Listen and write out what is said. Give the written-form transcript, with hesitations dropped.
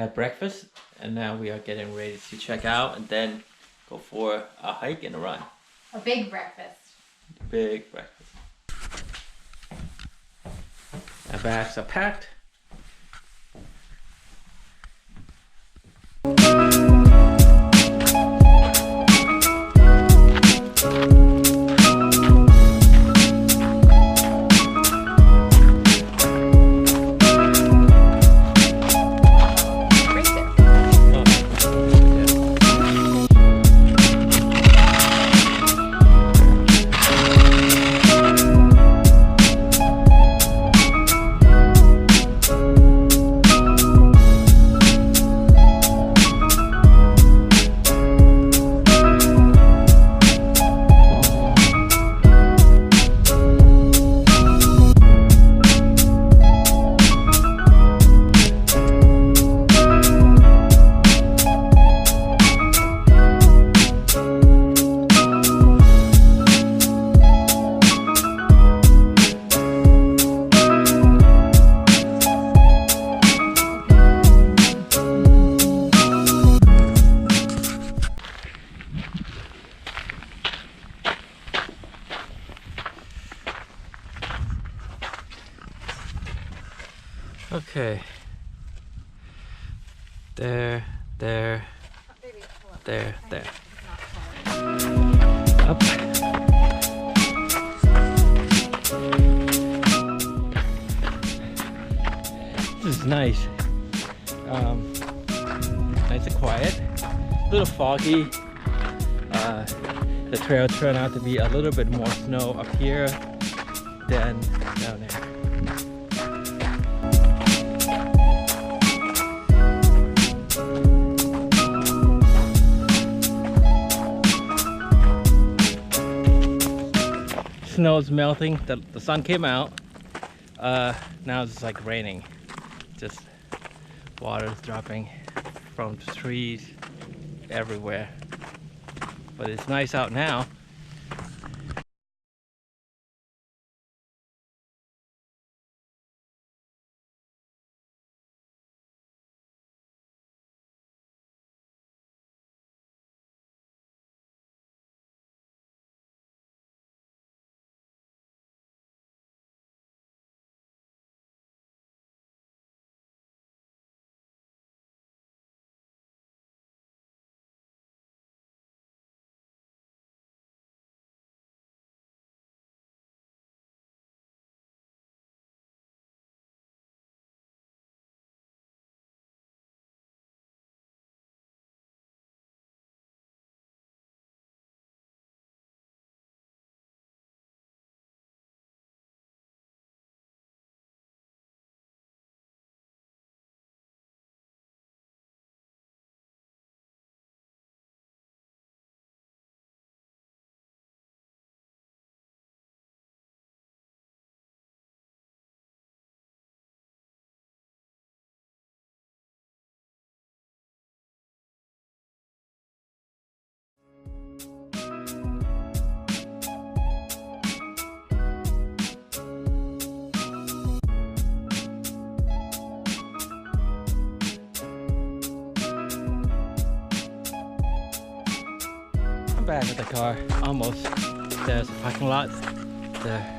had breakfast, and now we are getting ready to check out and then go for a hike and a run. A big breakfast. Big breakfast. Our bags are packed. Okay. There. Up. This is nice. Nice and quiet. A little foggy. The trail turned out to be a little bit more snow up here than down there. Snow is melting. The sun came out. Now it's like raining. Just water is dropping from the trees everywhere. But it's nice out now. Back at the car, almost. There's a parking lot there.